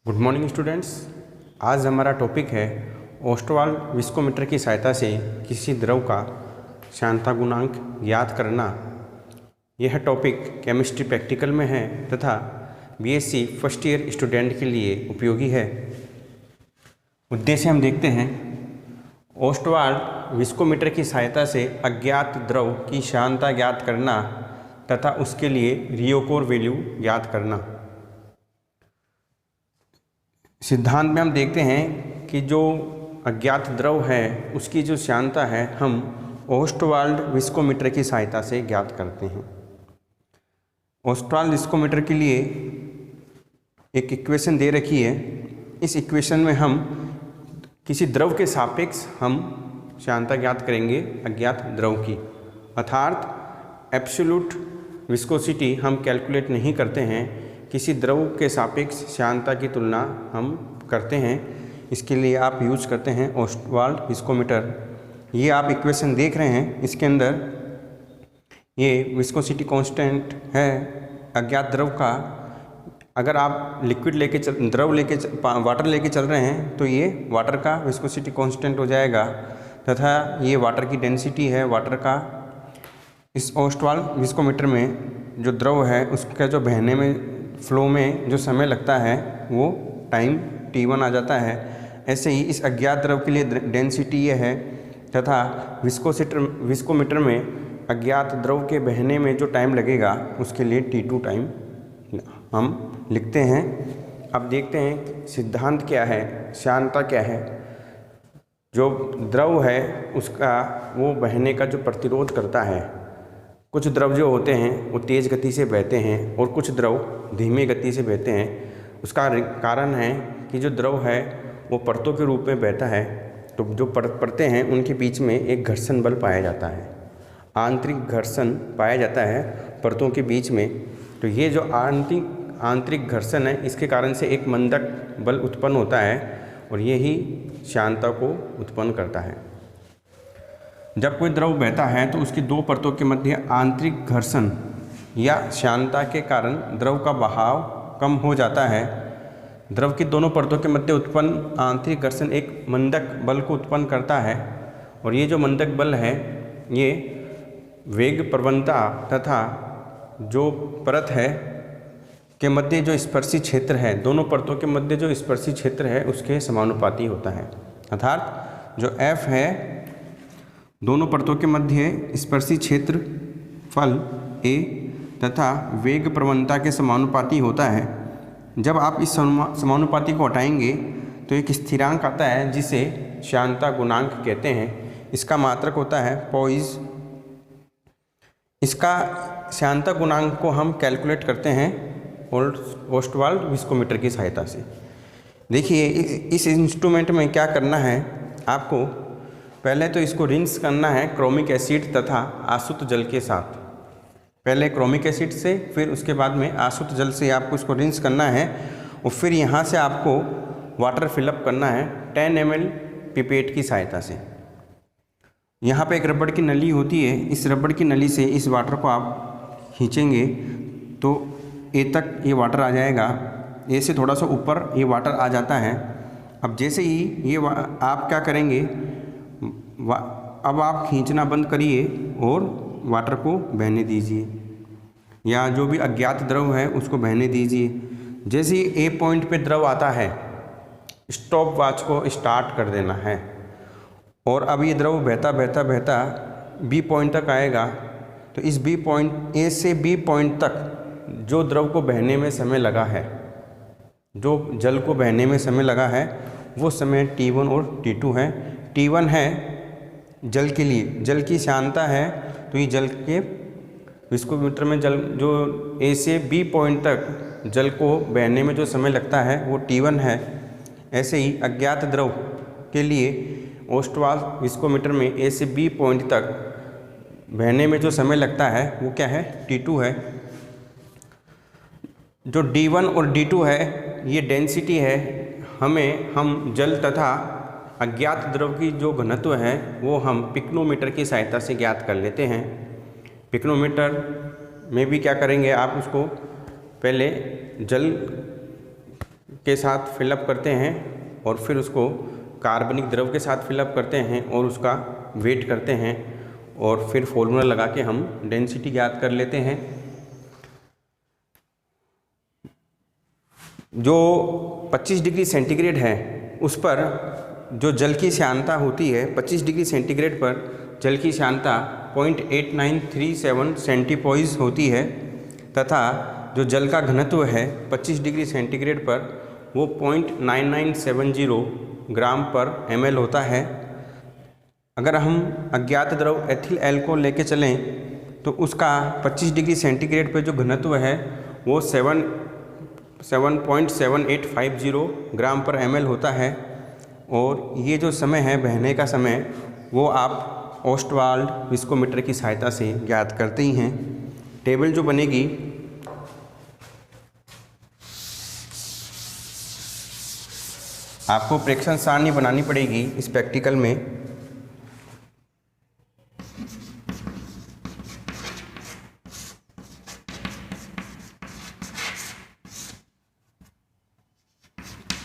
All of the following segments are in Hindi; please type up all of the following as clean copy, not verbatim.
Good morning students. आज हमारा टॉपिक है ओस्टवाल्ड विस्कोमीटर की सहायता से किसी द्रव का श्यानता गुणांक ज्ञात करना। यह टॉपिक केमिस्ट्री प्रैक्टिकल में है तथा बीएससी फर्स्ट ईयर स्टूडेंट के लिए उपयोगी है। उद्देश्य हम देखते हैं, ओस्टवाल्ड विस्कोमीटर की सहायता से अज्ञात द्रव की श्यानता ज्ञात करना तथा उसके लिए रियोकोर वैल्यू ज्ञात करना। सिद्धांत में हम देखते हैं कि जो अज्ञात द्रव है उसकी जो श्यानता है हम ओस्टवाल्ड विस्कोमीटर की सहायता से ज्ञात करते हैं। ओस्टवाल्ड विस्कोमीटर के लिए एक इक्वेशन दे रखी है। इस इक्वेशन में हम किसी द्रव के सापेक्ष हम श्यानता ज्ञात करेंगे अज्ञात द्रव की, अर्थात एब्सोल्यूट विस्कोसिटी हम कैलकुलेट नहीं करते हैं, किसी द्रव के सापेक्ष श्यानता की तुलना हम करते हैं। इसके लिए आप यूज करते हैं ओस्टवाल्ड विस्कोमीटर। ये आप इक्वेशन देख रहे हैं, इसके अंदर ये विस्कोसिटी कांस्टेंट है अज्ञात द्रव का। अगर आप लिक्विड वाटर लेके चल रहे हैं तो ये वाटर का विस्कोसिटी कांस्टेंट हो जाएगा तथा ये वाटर की डेंसिटी है वाटर का। इस ओस्टवाल्ड विस्कोमीटर में जो द्रव है उसका जो बहने में फ्लो में जो समय लगता है वो टाइम t1 आ जाता है। ऐसे ही इस अज्ञात द्रव के लिए डेंसिटी ये है तथा विस्कोमीटर में अज्ञात द्रव के बहने में जो टाइम लगेगा उसके लिए t2 टाइम हम लिखते हैं। अब देखते हैं सिद्धांत क्या है, श्यानता क्या है। जो द्रव है उसका वो बहने का जो प्रतिरोध करता है, कुछ द्रव जो होते हैं वो तेज़ गति से बहते हैं और कुछ द्रव धीमी गति से बहते हैं। उसका कारण है कि जो द्रव है वो परतों के रूप में बहता है, तो जो परतें हैं उनके बीच में एक घर्षण बल पाया जाता है, आंतरिक घर्षण पाया जाता है परतों के बीच में। तो ये जो आंतरिक घर्षण है इसके कारण से एक मंदक बल उत्पन्न होता है और ये ही श्यानता को उत्पन्न करता है। जब कोई द्रव बहता है तो उसकी दो परतों के मध्य आंतरिक घर्षण या श्यानता के कारण द्रव का बहाव कम हो जाता है। द्रव की दोनों परतों के मध्य उत्पन्न आंतरिक घर्षण एक मंदक बल को उत्पन्न करता है और ये जो मंदक बल है ये वेग प्रवणता तथा जो परत है के मध्य जो स्पर्शी क्षेत्र है, दोनों परतों के मध्य जो स्पर्शी क्षेत्र है उसके समानुपाती होता है। अर्थात जो F है दोनों परतों के मध्य स्पर्शी क्षेत्र फल A तथा वेग प्रवणता के समानुपाती होता है। जब आप इस समानुपाती को हटाएंगे तो एक स्थिरांक आता है जिसे श्यानता गुणांक कहते हैं। इसका मात्रक होता है पॉइस। इसका श्यानता गुणांक को हम कैलकुलेट करते हैं ओस्टवाल्ड विस्कोमीटर की सहायता से। देखिए इस इंस्ट्रूमेंट में क्या करना है, आपको पहले तो इसको रिंस करना है क्रोमिक एसिड तथा आसुत जल के साथ। पहले क्रोमिक एसिड से फिर उसके बाद में आसुत जल से आपको इसको रिंस करना है और फिर यहाँ से आपको वाटर फिलअप करना है 10 ml पिपेट की सहायता से। यहाँ पे एक रबड़ की नली होती है, इस रबड़ की नली से इस वाटर को आप खींचेंगे तो ए तक ये वाटर आ जाएगा। ए से थोड़ा सा ऊपर ये वाटर आ जाता है। अब जैसे ही ये आप क्या करेंगे, अब आप खींचना बंद करिए और वाटर को बहने दीजिए या जो भी अज्ञात द्रव है उसको बहने दीजिए। जैसे ही ए पॉइंट पे द्रव आता है स्टॉप वॉच को स्टार्ट कर देना है और अब ये द्रव बहता बहता बहता बी पॉइंट तक आएगा। तो इस बी पॉइंट ए से बी पॉइंट तक जो द्रव को बहने में समय लगा है, जो जल को बहने में समय लगा है वो समय t1 और t2 है। t1 है जल के लिए, जल की श्यानता है, तो ये जल के विस्कोमीटर में जल जो ए से बी पॉइंट तक जल को बहने में जो समय लगता है वो t1 है। ऐसे ही अज्ञात द्रव के लिए ओस्टवाल्ड विस्कोमीटर में ए से बी पॉइंट तक बहने में जो समय लगता है वो क्या है, t2 है। जो d1 और d2 है ये डेंसिटी है। हम जल तथा अज्ञात द्रव की जो घनत्व है वो हम पिक्नोमीटर की सहायता से ज्ञात कर लेते हैं। पिक्नोमीटर में भी क्या करेंगे, आप उसको पहले जल के साथ फिलअप करते हैं और फिर उसको कार्बनिक द्रव के साथ फिलअप करते हैं और उसका वेट करते हैं और फिर फॉर्मूला लगा के हम डेंसिटी ज्ञात कर लेते हैं। जो 25 डिग्री सेंटीग्रेड है उस पर जो जल की श्यानता होती है, 25 डिग्री सेंटीग्रेड पर जल की श्यानता 0.8937 सेंटीपोइज होती है तथा जो जल का घनत्व है 25 डिग्री सेंटीग्रेड पर वो 0.9970 ग्राम पर ml होता है। अगर हम अज्ञात द्रव एथिल एल्कोहल लेके चलें तो उसका 25 डिग्री सेंटीग्रेड पर जो घनत्व है वो 7.7850 ग्राम पर ml होता है। और ये जो समय है बहने का समय वो आप ओस्टवाल्ड विस्कोमीटर की सहायता से ज्ञात करते ही हैं। टेबल जो बनेगी आपको प्रेक्षण सारणी बनानी पड़ेगी इस प्रैक्टिकल में।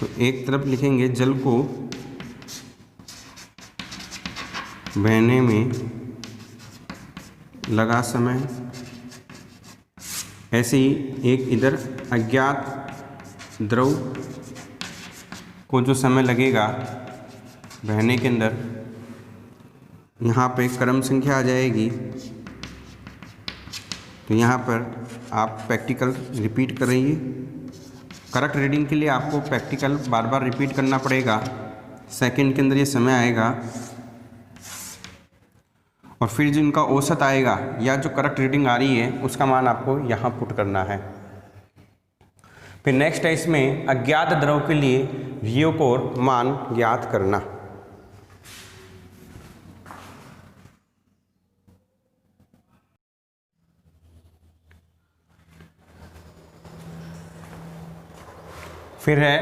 तो एक तरफ लिखेंगे जल को बहने में लगा समय, ऐसे ही एक इधर अज्ञात द्रव को जो समय लगेगा बहने के अंदर, यहाँ पे क्रम संख्या आ जाएगी। तो यहाँ पर आप प्रैक्टिकल रिपीट करेंगे। करेक्ट रीडिंग के लिए आपको प्रैक्टिकल बार बार रिपीट करना पड़ेगा। सेकंड के अंदर ये समय आएगा और फिर जो इनका औसत आएगा या जो करेक्ट रीडिंग आ रही है उसका मान आपको यहाँ पुट करना है। फिर नेक्स्ट है इसमें अज्ञात द्रव के लिए रियोकोर मान ज्ञात करना। फिर है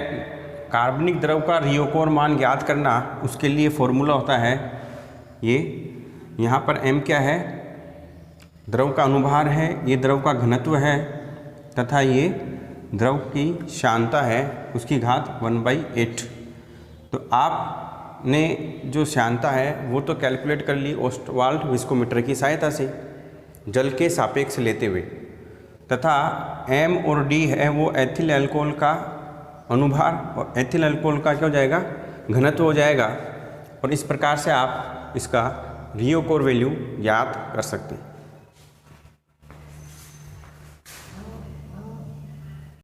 कार्बनिक द्रव का रियोकोर मान ज्ञात करना। उसके लिए फॉर्मूला होता है ये, यहाँ पर m क्या है, द्रव का अनुभार है, ये द्रव का घनत्व है तथा ये द्रव की श्यानता है उसकी घात 1/8। तो आपने जो श्यानता है वो तो कैलकुलेट कर ली ओस्टवाल्ड विस्कोमीटर की सहायता से जल के सापेक्ष लेते हुए, तथा m और d है वो एथिल अल्कोहल का अनुभार और एथिल अल्कोहल का क्या हो जाएगा, घनत्व हो जाएगा। और इस प्रकार से आप इसका रियोकोर वैल्यू ज्ञात कर सकते हैं।